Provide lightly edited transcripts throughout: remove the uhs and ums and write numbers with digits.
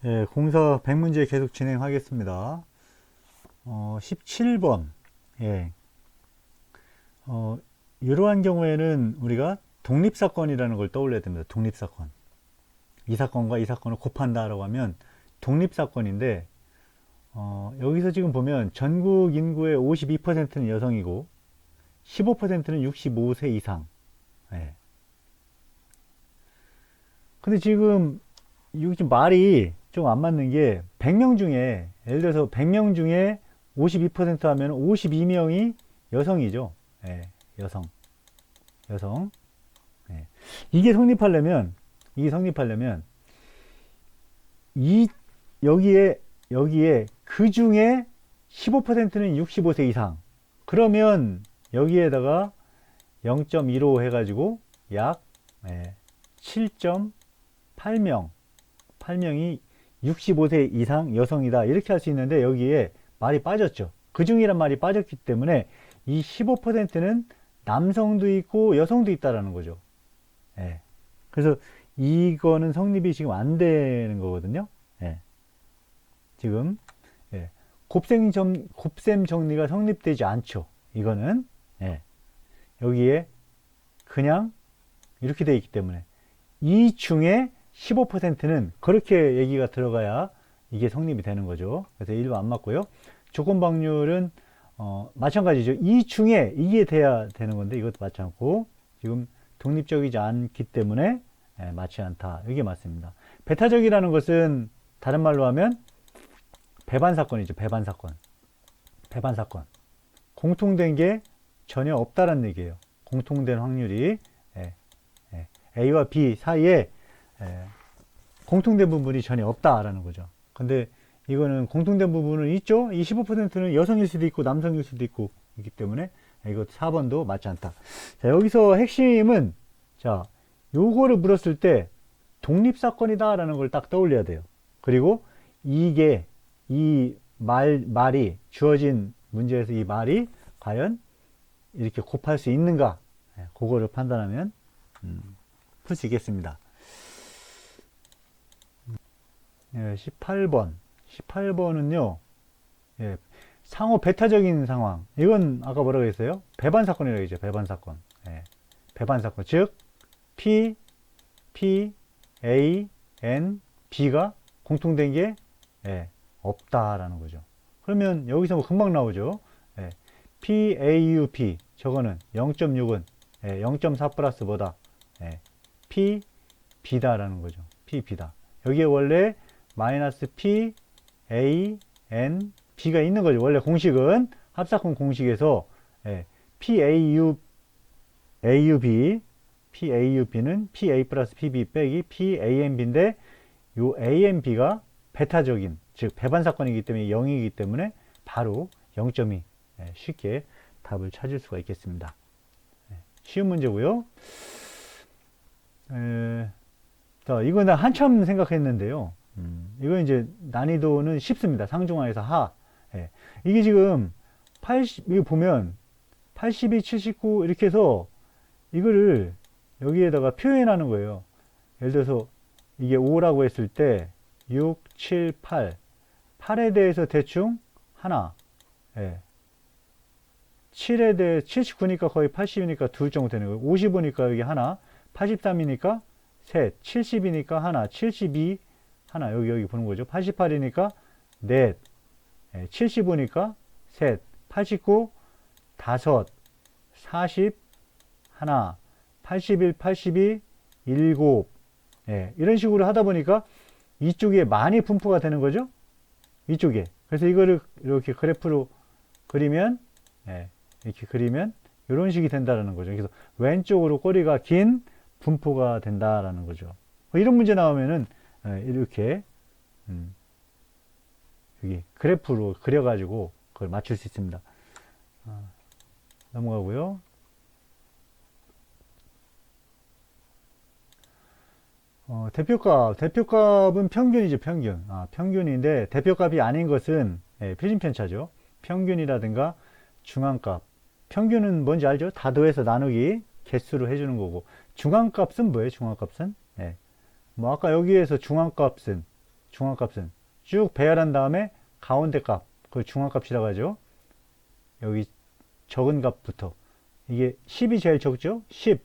예, 공사 100문제 계속 진행하겠습니다. 17번. 예. 어, 이러한 경우에는 우리가 독립사건이라는 걸 떠올려야 됩니다. 독립사건. 이 사건과 이 사건을 곱한다라고 하면 독립사건인데, 여기서 지금 보면 전국 인구의 52%는 여성이고, 15%는 65세 이상. 예. 근데 지금, 이거 좀 말이 좀 안 맞는 게, 100명 중에, 예를 들어서 100명 중에 52% 하면 52명이 여성이죠. 예, 여성. 여성. 예. 이게 성립하려면, 이게 성립하려면, 이, 여기에 그 중에 15%는 65세 이상. 그러면 여기에다가 0.15 해가지고 약 7.8명, 8명이 65세 이상 여성이다. 이렇게 할 수 있는데 여기에 말이 빠졌죠. 그 중이란 말이 빠졌기 때문에 이 15%는 남성도 있고 여성도 있다라는 거죠. 예. 그래서 이거는 성립이 지금 안 되는 거거든요. 예. 지금 예. 곱셈 정리가 성립되지 않죠. 이거는 예. 여기에 그냥 이렇게 되어 있기 때문에 이 중에 15%는 그렇게 얘기가 들어가야 이게 성립이 되는 거죠. 그래서 1번 안 맞고요. 조건방률은 마찬가지죠. 이 중에 이게 돼야 되는 건데 이것도 맞지 않고 지금 독립적이지 않기 때문에 맞지 않다. 이게 맞습니다. 배타적이라는 것은 다른 말로 하면 배반사건이죠. 배반사건. 배반사건. 공통된 게 전혀 없다라는 얘기예요. 공통된 확률이 A와 B 사이에 공통된 부분이 전혀 없다라는 거죠. 근데 이거는 공통된 부분은 있죠. 이 15%는 여성일 수도 있고 남성일 수도 있고 있기 때문에 이거 4번도 맞지 않다. 자, 여기서 핵심은 자, 요거를 물었을 때 독립사건이다라는 걸 딱 떠올려야 돼요. 그리고 이게 이 말이 주어진 문제에서 이 말이 과연 이렇게 곱할 수 있는가? 그거를 판단하면 풀 수 있겠습니다. 18번. 18번은요, 상호 배타적인 상황. 이건 아까 뭐라고 했어요? 배반사건이라고 했죠. 배반사건. 배반사건. 즉, P, A, N, B가 공통된 게 없다라는 거죠. 그러면 여기서 뭐 금방 나오죠. P, A, U, P. 저거는 0.6은 0.4 플러스 뭐다? P, B다라는 거죠. P, B다. 여기에 원래 마이너스 P, A, N, B가 있는 거죠. 원래 공식은 합사건 공식에서 P, A, U, A, U, B, P, A, U, B는 P, A 플러스 P, B 빼기 P, A, N, B인데 요 A, N, B가 베타적인, 즉 배반사건이기 때문에 0이기 때문에 바로 0.2 쉽게 답을 찾을 수가 있겠습니다. 쉬운 문제고요. 자, 이거는 한참 생각했는데요. 이거 이제 난이도는 쉽습니다. 상중하에서 하. 이게 지금 80, 이거 보면 82, 79 이렇게 해서 이거를 여기에다가 표현하는 거예요. 예를 들어서 이게 5라고 했을 때 6, 7, 8. 8에 대해서 대충 하나. 7에 대해 79니까 거의 80이니까 둘 정도 되는 거예요. 55니까 여기 하나. 83이니까 셋. 70이니까 하나. 72 하나. 여기 보는 거죠. 88이니까 넷. 75니까 셋. 89 다섯. 40 하나. 81, 82 일곱. 이런 식으로 하다 보니까 이쪽에 많이 분포가 되는 거죠. 이쪽에. 그래서 이거를 이렇게 그래프로 그리면 이렇게 그리면 이런 식이 된다라는 거죠. 그래서 왼쪽으로 꼬리가 긴 분포가 된다라는 거죠. 이런 문제 나오면은 이렇게 여기 그래프로 그려가지고 그걸 맞출 수 있습니다. 넘어가고요. 대표값은 평균이죠, 평균. 평균인데, 대표값이 아닌 것은, 표준편차죠. 평균이라든가 중앙값. 평균은 뭔지 알죠? 다 더해서 나누기 개수로 해주는 거고. 중앙값은 뭐예요, 중앙값은? 뭐, 아까 여기에서 중앙값은 중앙값은 쭉 배열한 다음에 가운데 값, 그걸 중앙값이라고 하죠. 여기 적은 값부터 이게 10이 제일 적죠. 10,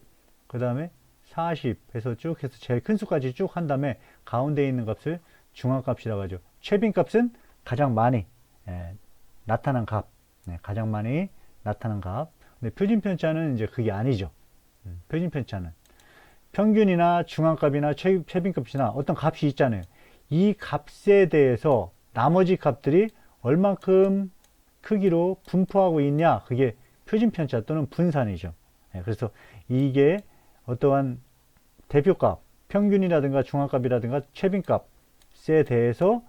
그 다음에 40 해서 쭉 해서 제일 큰 수까지 쭉 한 다음에 가운데 있는 값을 중앙값이라고 하죠. 최빈값은 가장 많이 나타난 값, 가장 많이 나타난 값. 근데 표준편차는 이제 그게 아니죠. 표준편차는 평균이나 중앙값이나 최빈값이나 어떤 값이 있잖아요. 이 값에 대해서 나머지 값들이 얼만큼 크기로 분포하고 있냐, 그게 표준편차 또는 분산이죠. 그래서 이게 어떠한 대표값, 평균이라든가 중앙값이라든가 최빈값에 대해서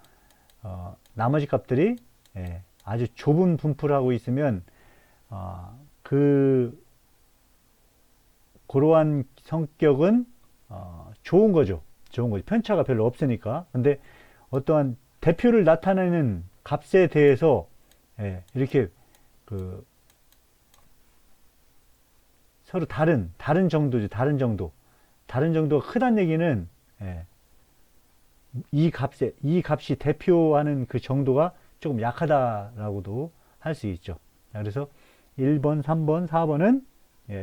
나머지 값들이 아주 좁은 분포를 하고 있으면 그러한 성격은 좋은 거죠. 좋은 거죠. 편차가 별로 없으니까. 근데 어떠한 대표를 나타내는 값에 대해서 이렇게 서로 다른 정도죠. 다른 정도가 크다는 얘기는 이 값이 대표하는 그 정도가 조금 약하다라고도 할 수 있죠. 그래서 1번, 3번, 4번은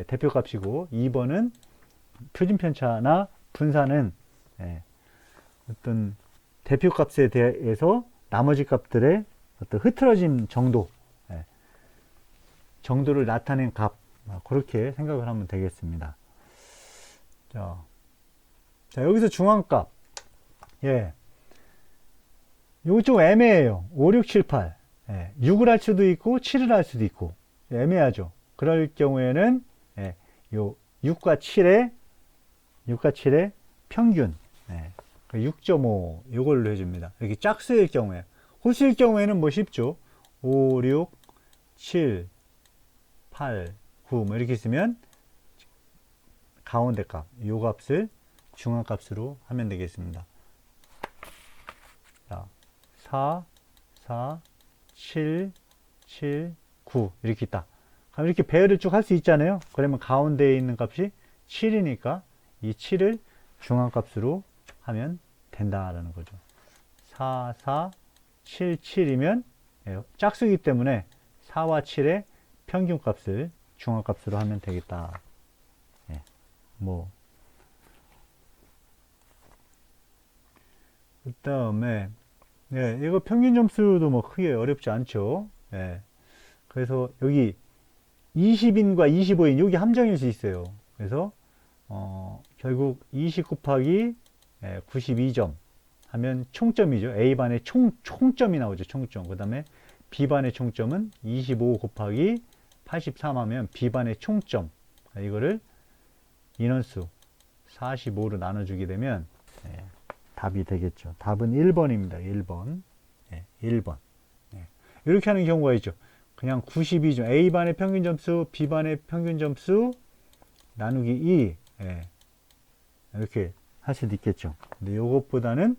대표값이고 2번은 표준편차나 분산은 어떤 대표값에 대해서 나머지 값들의 어떤 흐트러짐 정도를 나타낸 값, 그렇게 생각을 하면 되겠습니다. 자, 여기서 중앙값, 요거 좀 애매해요. 5, 6, 7, 8. 6을 할 수도 있고 7을 할 수도 있고 애매하죠. 그럴 경우에는 요 6과 7의 평균 6.5 요걸로 해줍니다. 이렇게 짝수일 경우에, 홀수일 경우에는 뭐 쉽죠. 5, 6, 7, 8, 9 뭐 이렇게 있으면 가운데 값, 요 값을 중앙값으로 하면 되겠습니다. 자, 4, 4, 7, 7, 9 이렇게 있다. 그럼 이렇게 배열을 쭉 할 수 있잖아요. 그러면 가운데에 있는 값이 7이니까 이 7을 중앙값으로 하면 된다라는 거죠. 4, 4, 7, 7이면 짝수이기 때문에 4와 7의 평균값을 중앙값으로 하면 되겠다. 그 다음에 이거 평균 점수도 뭐 크게 어렵지 않죠. 그래서 여기 20인과 25인 여기 함정일 수 있어요. 그래서 결국 20 곱하기 92점 하면 총점이죠. A반의 총점이 나오죠. 총점. 그 다음에 B반의 총점은 25 곱하기 83 하면 B반의 총점. 이거를 인원수 45로 나눠주게 되면 답이 되겠죠. 답은 1번입니다. 1번. 1번. 이렇게 하는 경우가 있죠. 그냥 92점. A반의 평균 점수, B반의 평균 점수 나누기 2. 이렇게 할 수도 있겠죠. 근데 이것보다는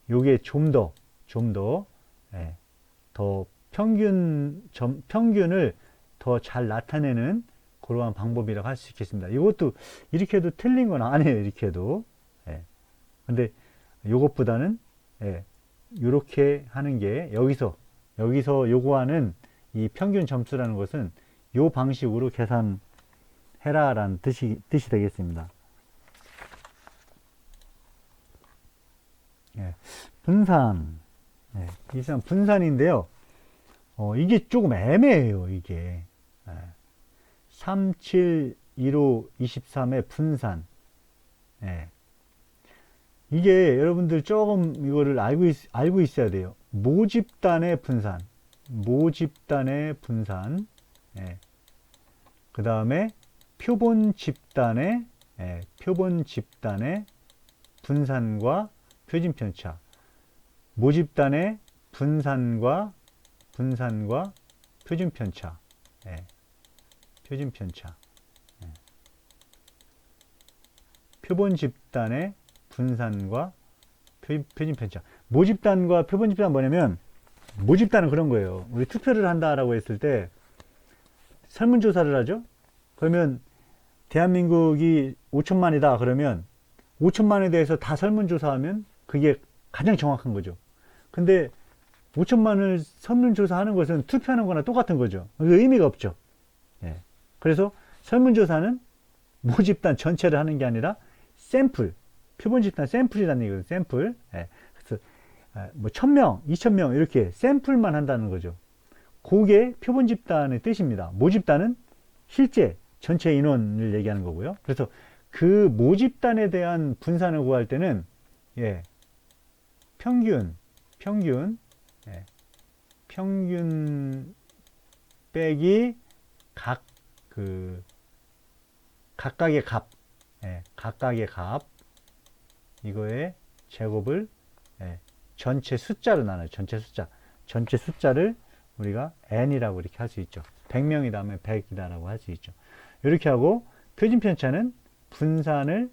요게 좀 더 평균을 더 잘 나타내는 그러한 방법이라고 할 수 있겠습니다. 이것도 이렇게 해도 틀린 건 아니에요. 이렇게 해도. 근데 요것보다는 요렇게 하는 게 여기서 요구하는 이 평균 점수라는 것은 요 방식으로 계산해라라는 뜻이 되겠습니다. 분산. 이상 분산인데요. 이게 조금 애매해요. 이게 3, 7, 1, 5, 23의 분산. 이게 여러분들 조금 이거를 알고 있어야 돼요. 모집단의 분산. 그 다음에 표본 집단의 분산과 표준편차. 모집단의 분산과 표준편차. 표본 집단의 분산과 표준편차. 모집단과 표본 집단은 뭐냐면, 모집단은 그런 거예요. 우리 투표를 한다라고 했을 때 설문조사를 하죠. 그러면 대한민국이 5천만이다 그러면 5천만에 대해서 다 설문조사하면 그게 가장 정확한 거죠. 근데 5천만을 설문조사하는 것은 투표하는 거나 똑같은 거죠. 의미가 없죠. 예. 그래서 설문조사는 모집단 전체를 하는 게 아니라 샘플, 표본집단 샘플이라는 얘기거든요. 샘플. 예. 그래서 뭐 1000명, 2000명 이렇게 샘플만 한다는 거죠. 그게 표본집단의 뜻입니다. 모집단은 실제 전체 인원을 얘기하는 거고요. 그래서 그 모집단에 대한 분산을 구할 때는 예, 평균 빼기 각각의 값, 각각의 값, 이거의 제곱을 전체 숫자로 나눠요. 전체 숫자를 우리가 n이라고 이렇게 할 수 있죠. 100명이다 하면 100이다라고 할 수 있죠. 이렇게 하고 표준 편차는 분산을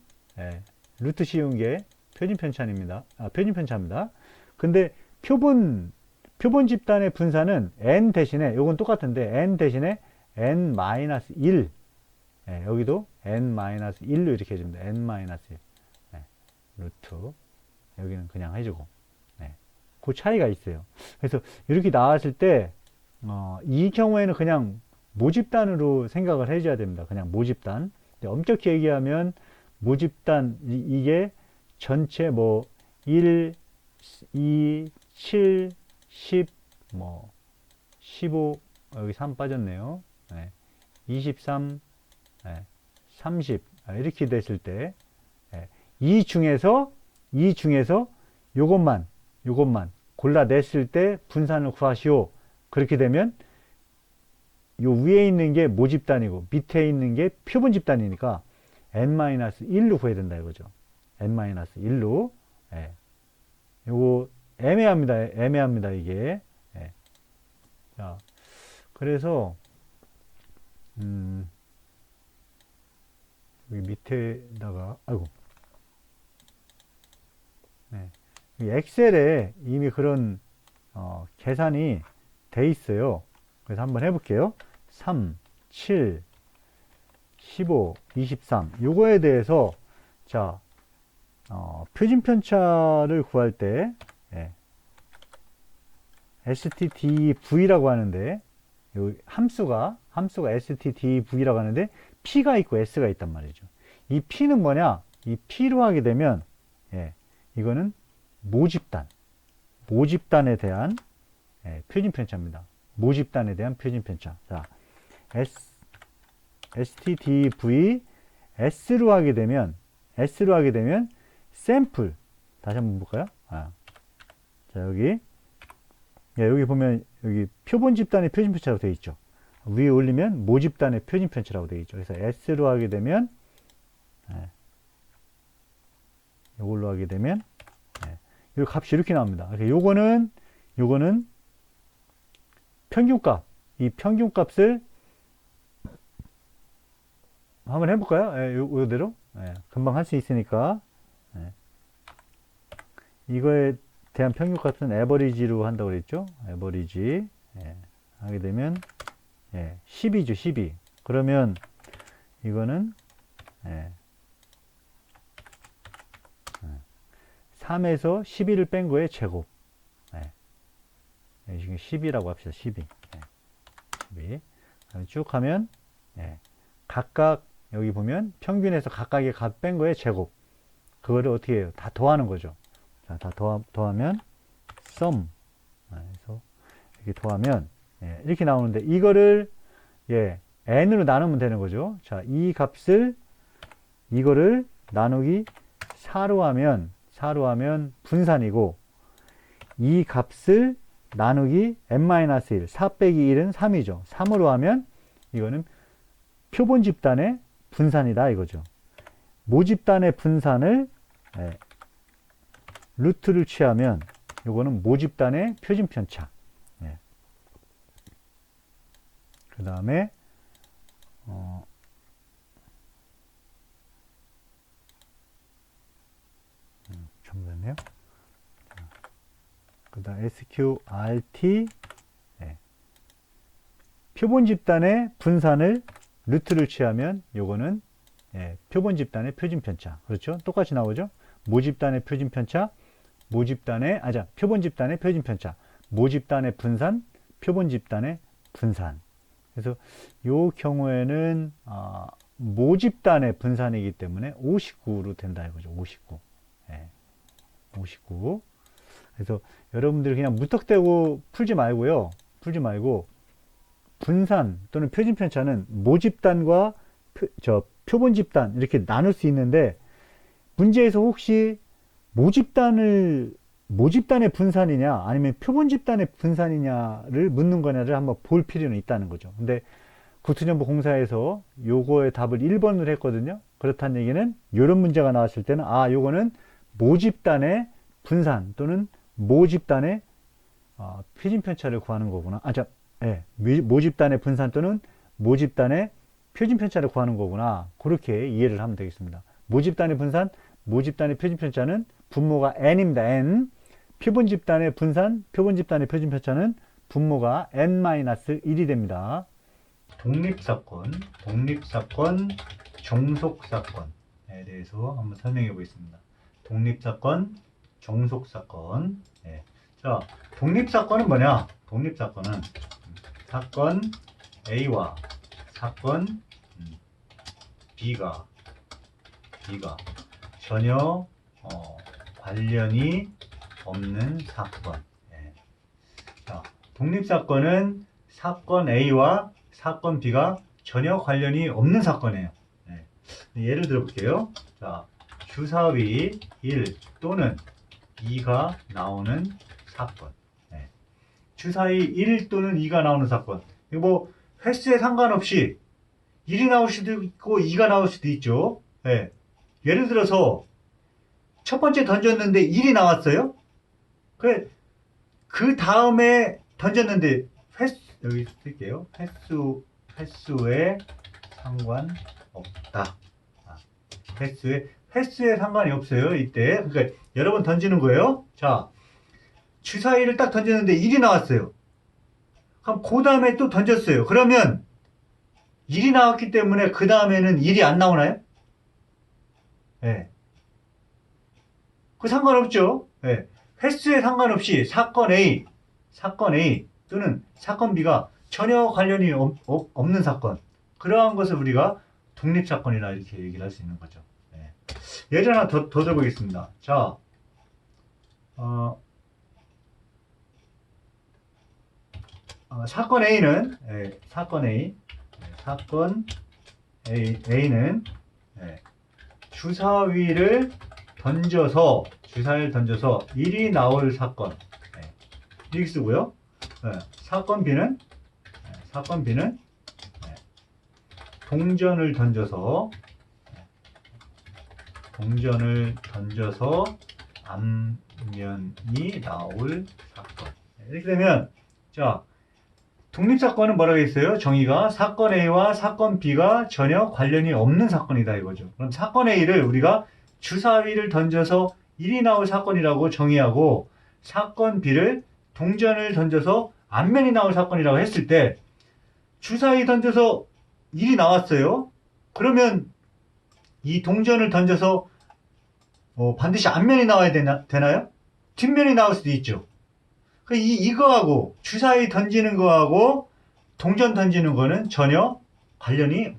루트 씌운 게 표준 편차입니다. 표준 편차입니다. 근데 표본 집단의 분산은 n 대신에 요건 똑같은데 n 대신에 n-1 여기도 n-1로 이렇게 해줍니다. n-1 루트 여기는 그냥 해주고 그 차이가 있어요. 그래서 이렇게 나왔을 때 이 경우에는 그냥 모집단으로 생각을 해줘야 됩니다. 그냥 모집단. 엄격히 얘기하면 모집단 이게 전체 뭐 1, 2, 7, 10, 뭐 15 여기 3 빠졌네요. 23, 30 이렇게 됐을 때 이 중에서 요것만 골라냈을 때 분산을 구하시오. 그렇게 되면 요 위에 있는 게 모집단이고 밑에 있는 게 표본 집단이니까 n-1로 구해야 된다 이거죠. n-1로. 요거 애매합니다 이게. 자, 그래서 여기 밑에다가 이 엑셀에 이미 그런 계산이 돼 있어요. 그래서 한번 해볼게요. 3, 7, 15, 23 요거에 대해서 자 표준 편차를 구할 때 STDV라고 하는데 요 함수가 STDV라고 하는데 P가 있고 S가 있단 말이죠. 이 P는 뭐냐? 이 P로 하게 되면 이거는 모집단에 대한 표준 편차입니다. 모집단에 대한 표준 편차. 자, STDV S로 하게 되면 샘플 다시 한번 볼까요? 자, 여기 보면 여기 표본 집단의 표준 편차라고 되어 있죠. 위에 올리면 모집단의 표준 편차라고 되어 있죠. 그래서 S로 하게 되면 이걸로 하게 되면 이 값이 이렇게 나옵니다. 요거는 평균값. 이 평균값을 한번 해볼까요? 요대로 금방 할 수 있으니까 이거에 대한 평균값은 에버리지로 한다고 그랬죠. 에버리지 하게 되면 12죠. 12. 그러면 이거는 3에서 12를 뺀 거의 제곱. 지금 10이라고 합시다. 12. 12. 쭉 하면 각각 여기 보면 평균에서 각각의 값 뺀 거의 제곱. 그거를 어떻게 해요? 다 더하는 거죠. 자, 다 더하면 sum. 그래서 이렇게 더하면 이렇게 나오는데 이거를 n으로 나누면 되는 거죠. 자, 이 값을 이거를 나누기 4로 하면 분산이고 이 값을 나누기 n-1 4 빼기 1은 3이죠. 3으로 하면 이거는 표본 집단의 분산이다 이거죠. 모집단의 분산을 루트를 취하면 이거는 모집단의 표준 편차. 그 다음에 잘못했네요. 그 다음 SQRT 표본 집단의 분산을 루트를 취하면 요거는 표본 집단의 표준 편차. 그렇죠? 똑같이 나오죠? 모집단의 표준 편차 모집단의, 표본 집단의 표준 편차, 모집단의 분산, 표본 집단의 분산. 그래서 요 경우에는 모집단의 분산이기 때문에 59로 된다 이거죠. 59. 예. 59. 그래서 여러분들이 그냥 무턱대고 풀지 말고요. 풀지 말고 분산 또는 표준 편차는 모집단과 표본 집단 이렇게 나눌 수 있는데, 문제에서 혹시 모집단의 분산이냐 아니면 표본 집단의 분산이냐를 묻는 거냐를 한번 볼 필요는 있다는 거죠. 근데 국토정보공사에서 요거의 답을 1번으로 했거든요. 그렇다는 얘기는 이런 문제가 나왔을 때는 요거는 모집단의 분산 또는 모집단의 표준 편차를 구하는 거구나. 모집단의 분산 또는 모집단의 표준 편차를 구하는 거구나. 그렇게 이해를 하면 되겠습니다. 모집단의 분산, 모집단의 표준 편차는 분모가 n입니다. n. 표본 집단의 분산, 표본 집단의 표준 편차는 분모가 n-1이 됩니다. 독립사건, 종속사건에 대해서 한번 설명해 보겠습니다. 독립사건, 종속사건. 네. 자, 독립사건은 뭐냐? 독립사건은 사건 A와 사건 B가 전혀 관련이 없는 사건. 네. 자, 독립사건은 사건 A와 사건 B가 전혀 관련이 없는 사건이에요. 네. 예를 들어 볼게요. 자, 주사위 1 또는 2가 나오는 사건. 네. 주사위 1 또는 2가 나오는 사건. 이거 뭐 횟수에 상관없이 1이 나올 수도 있고 2가 나올 수도 있죠. 네. 예를 들어서 첫 번째 던졌는데 1이 나왔어요. 그 다음에 던졌는데 여기 쓸게요. 횟수에 상관없다. 횟수에 상관이 없어요. 이때. 그러니까 여러 번 던지는 거예요. 자, 주사위를 딱 던졌는데 1이 나왔어요. 그럼 그 다음에 또 던졌어요. 그러면 1이 나왔기 때문에 그 다음에는 1이 안 나오나요? 네. 그 상관없죠. 네. 횟수에 상관없이 사건 A 또는 사건 B가 전혀 관련이 없는 사건. 그러한 것을 우리가 독립사건이라 이렇게 얘기를 할 수 있는 거죠. 네. 예를 하나 더 들어보겠습니다. 자, 사건 A는, 사건 A는 주사위를 던져서 1이 나올 사건. 이렇게 쓰고요. 사건 B는 동전을 던져서 앞면이 나올 사건. 이렇게 되면, 자, 독립사건은 뭐라고 했어요? 정의가 사건 A와 사건 B가 전혀 관련이 없는 사건이다 이거죠. 그럼 사건 A를 우리가 주사위를 던져서 1이 나올 사건이라고 정의하고, 사건 B를 동전을 던져서 앞면이 나올 사건이라고 했을 때, 주사위 던져서 1이 나왔어요. 그러면 이 동전을 던져서 반드시 앞면이 나와야 되나요? 뒷면이 나올 수도 있죠. 이거하고 주사위 던지는 거하고 동전 던지는 거는 전혀 관련이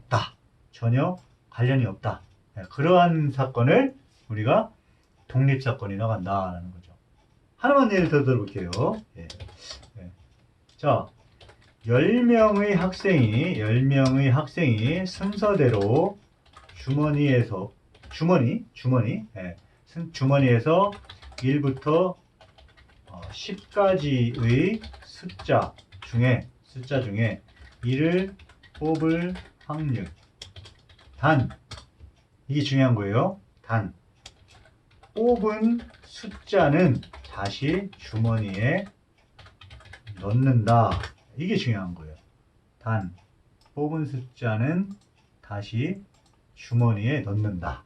없다. 네, 그러한 사건을 우리가 독립사건이라고 한다라는 거죠. 하나만 예를 더 들어볼게요. 예. 예. 자, 10명의 학생이 순서대로 주머니에서 1부터 10까지의 숫자 중에 1을 뽑을 확률. 이게 중요한 거예요. 뽑은 숫자는 다시 주머니에 넣는다. 이게 중요한 거예요. 뽑은 숫자는 다시 주머니에 넣는다.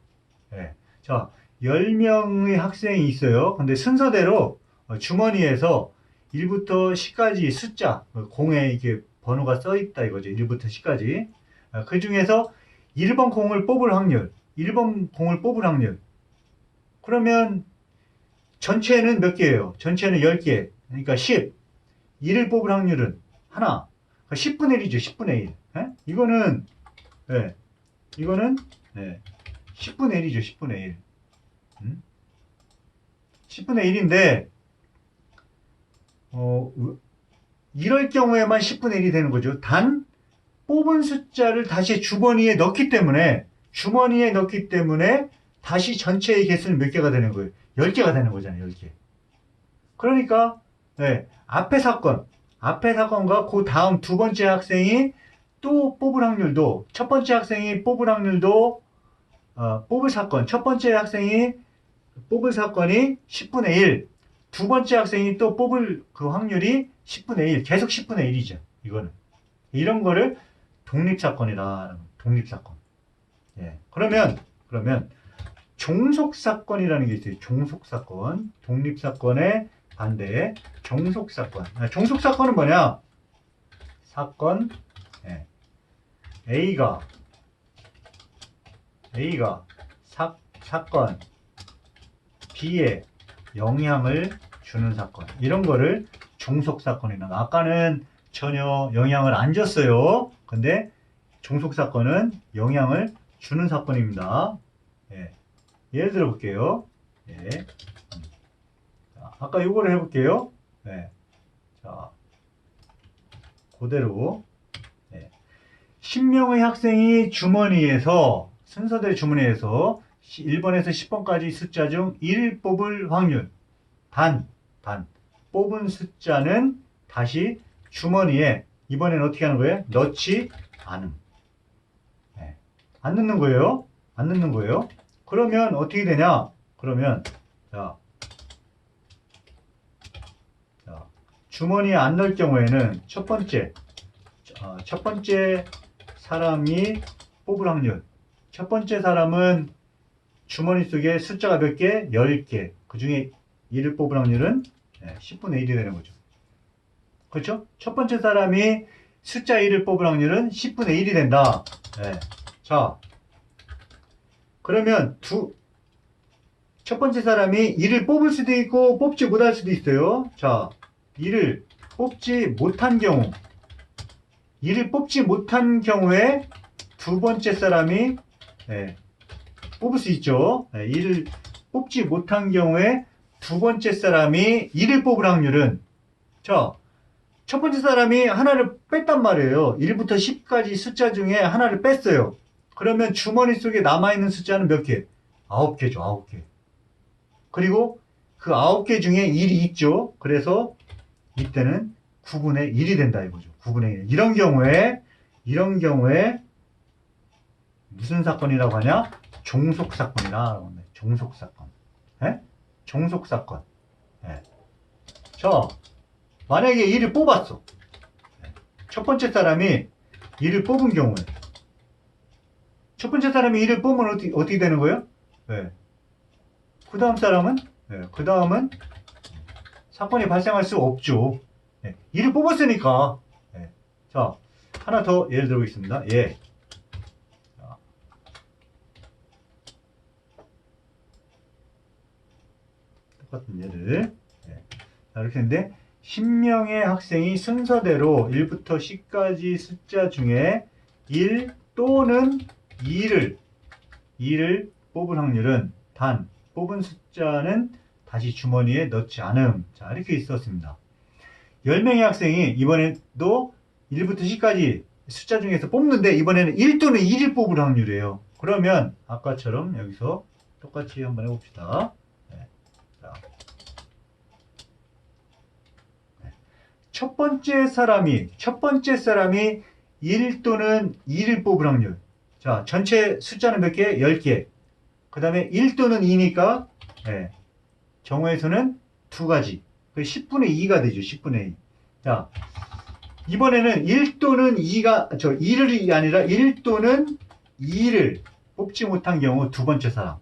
네. 자, 10명의 학생이 있어요. 근데 순서대로 주머니에서 1부터 10까지 숫자, 공에 이렇게 번호가 써 있다 이거죠. 1부터 10까지. 그 중에서 1번 공을 뽑을 확률. 그러면 전체는 몇 개예요? 전체는 10개. 그러니까 10. 1을 뽑을 확률은 하나. 10분의 1이죠. 10분의 1. 예? 이거는, 예. 이거는, 예. 10분의 1이죠. 10분의 1. 10분의 1인데, 이럴 경우에만 10분의 1이 되는 거죠. 단, 뽑은 숫자를 다시 주머니에 넣기 때문에, 다시 전체의 개수는 몇 개가 되는 거예요? 10개가 되는 거잖아요. 10개. 그러니까, 네, 앞에 사건과 그 다음 두 번째 학생이 또 뽑을 확률도, 첫 번째 학생이 뽑을 확률도, 첫 번째 학생이 뽑을 사건이 10분의 1, 두 번째 학생이 또 뽑을 그 확률이 10분의 1, 계속 10분의 1이죠. 이거는. 이런 거를 독립사건이다. 독립사건. 예. 그러면, 종속사건이라는 게 있어요. 종속사건. 독립사건의 반대, 종속사건. 종속사건은 뭐냐? 사건, 예. A가 사건 B에 영향을 주는 사건. 이런 거를 종속사건이라고. 아까는 전혀 영향을 안 줬어요. 근데 종속사건은 영향을 주는 사건입니다. 예. 예를 들어 볼게요. 예. 자, 아까 요거를 해볼게요. 예. 자, 그대로. 예. 10명의 학생이 순서대로 주머니에서 1번에서 10번까지 숫자 중 1을 뽑을 확률. 단, 뽑은 숫자는 다시 주머니에, 이번엔 어떻게 하는 거예요? 넣지 않음. 네. 안 넣는 거예요. 그러면 어떻게 되냐? 자, 주머니에 안 넣을 경우에는 첫 번째 사람이 뽑을 확률. 첫 번째 사람은 주머니 속에 숫자가 몇 개? 10개. 그 중에 1을 뽑을 확률은 10분의 1이 되는 거죠. 그렇죠? 첫 번째 사람이 숫자 1을 뽑을 확률은 10분의 1이 된다. 네. 자, 그러면 첫 번째 사람이 1을 뽑을 수도 있고 뽑지 못할 수도 있어요. 자, 1을 뽑지 못한 경우에 두 번째 사람이 뽑을 수 있죠. 1을 뽑지 못한 경우에 두 번째 사람이 1을 뽑을 확률은, 자, 첫 번째 사람이 하나를 뺐단 말이에요. 1부터 10까지 숫자 중에 하나를 뺐어요. 그러면 주머니 속에 남아있는 숫자는 몇 개? 9개죠. 9개. 그리고 그 9개 중에 1이 있죠. 그래서 이때는 9분의 1이 된다 이거죠. 9분의 1. 이런 경우에 무슨 사건이라고 하냐? 종속사건이라. 종속사건. 예? 종속사건. 예. 자, 만약에 1을 뽑았어. 첫 번째 사람이 1을 뽑은 경우에. 첫 번째 사람이 1을 뽑으면 어떻게 되는 거예요? 예. 그 다음 사람은? 그 다음은 사건이 발생할 수 없죠. 1을 뽑았으니까. 자, 하나 더 예를 들어보겠습니다. 예. 똑같은 예를. 자, 이렇게 했는데, 10명의 학생이 순서대로 1부터 10까지 숫자 중에 1 또는 2를 뽑을 확률은 단, 뽑은 숫자는 다시 주머니에 넣지 않음. 자, 이렇게 있었습니다. 10명의 학생이 이번에도 1부터 10까지 숫자 중에서 뽑는데, 이번에는 1 또는 2를 뽑을 확률이에요. 그러면 아까처럼 여기서 똑같이 한번 해봅시다. 자. 첫 번째 사람이 1 또는 2를 뽑을 확률. 자, 전체 숫자는 몇 개? 10개. 그 다음에 1 또는 2니까, 경우의 수는 두 가지. 그 10분의 2가 되죠. 10분의 2. 자, 이번에는 1 또는 2를 아니라 1 또는 2를 뽑지 못한 경우 두 번째 사람.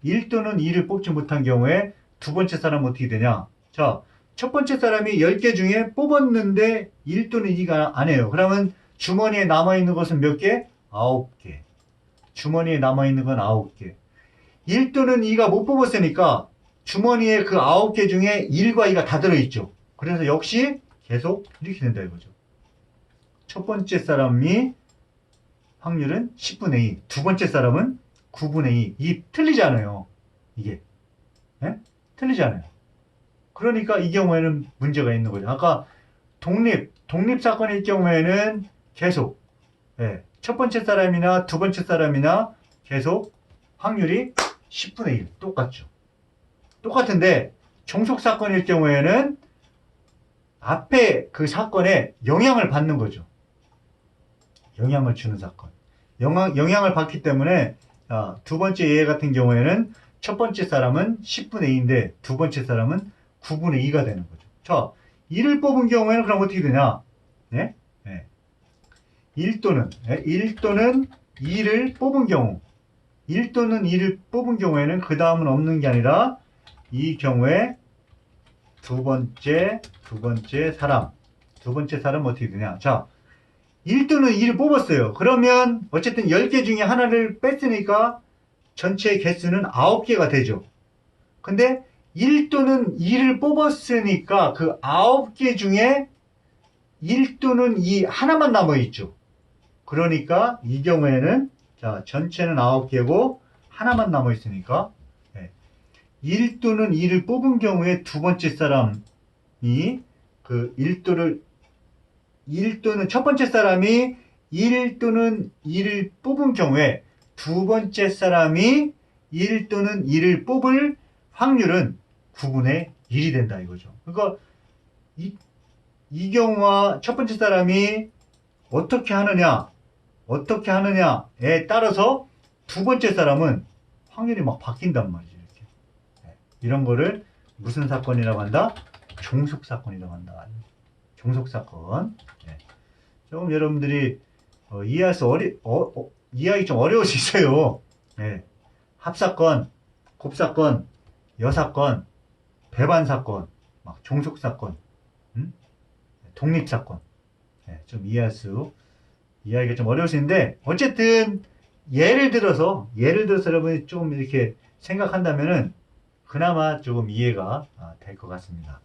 1 또는 2를 뽑지 못한 경우에 두 번째 사람은 어떻게 되냐? 자, 첫 번째 사람이 10개 중에 뽑았는데 1 또는 2가 안 해요. 그러면 주머니에 남아있는 것은 몇 개? 9개. 주머니에 남아있는 건 9개. 1 또는 2가 못 뽑았으니까 주머니에 그 9개 중에 1과 2가 다 들어있죠. 그래서 역시 계속 이렇게 된다 이거죠. 첫 번째 사람이 확률은 10분의 2, 두 번째 사람은 9분의 2. 이 틀리잖아요. 이게. 예? 틀리잖아요. 그러니까 이 경우에는 문제가 있는 거죠. 아까 독립 사건일 경우에는 계속 예, 첫 번째 사람이나 두 번째 사람이나 계속 확률이 10분의 1 똑같죠. 똑같은데 종속 사건일 경우에는 앞에 그 사건에 영향을 받는 거죠. 영향을 주는 사건. 영향을 받기 때문에 두 번째 예 같은 경우에는 첫 번째 사람은 10분의 2인데 두 번째 사람은 9분의 2가 되는 거죠. 자, 1을 뽑은 경우에는 그럼 어떻게 되냐? 네? 네. 1 또는 2를 뽑은 경우 1 또는 2를 뽑은 경우에는 그 다음은 없는 게 아니라 이 경우에 두 번째 사람은 어떻게 되냐? 자, 1 또는 2를 뽑았어요. 그러면 어쨌든 10개 중에 하나를 뺐으니까 전체 개수는 9개가 되죠. 근데 1 또는 2를 뽑았으니까 그 9개 중에 1 또는 2 하나만 남아있죠. 그러니까 이 경우에는 자, 전체는 9개고 하나만 남아있으니까 1 또는 2를 뽑은 경우에 두 번째 사람이 그 1 또는 첫 번째 사람이 1 또는 2를 뽑은 경우에 두 번째 사람이 1 또는 2를 뽑을 확률은 9분의 1이 된다 이거죠. 그러니까 이 경우와 첫 번째 사람이 어떻게 하느냐에 따라서 두 번째 사람은 확률이 막 바뀐단 말이죠. 이렇게. 이런 거를 무슨 사건이라고 한다? 종속 사건이라고 한다. 종속 사건. 조금 여러분들이 이해하기 좀 어려울 수 있어요. 합사건, 곱사건, 여사건, 배반사건, 막 종속사건, 독립사건. 좀 이해하기가 좀 어려울 수 있는데, 어쨌든, 예를 들어서 여러분이 좀 이렇게 생각한다면은, 그나마 조금 이해가 될 것 같습니다.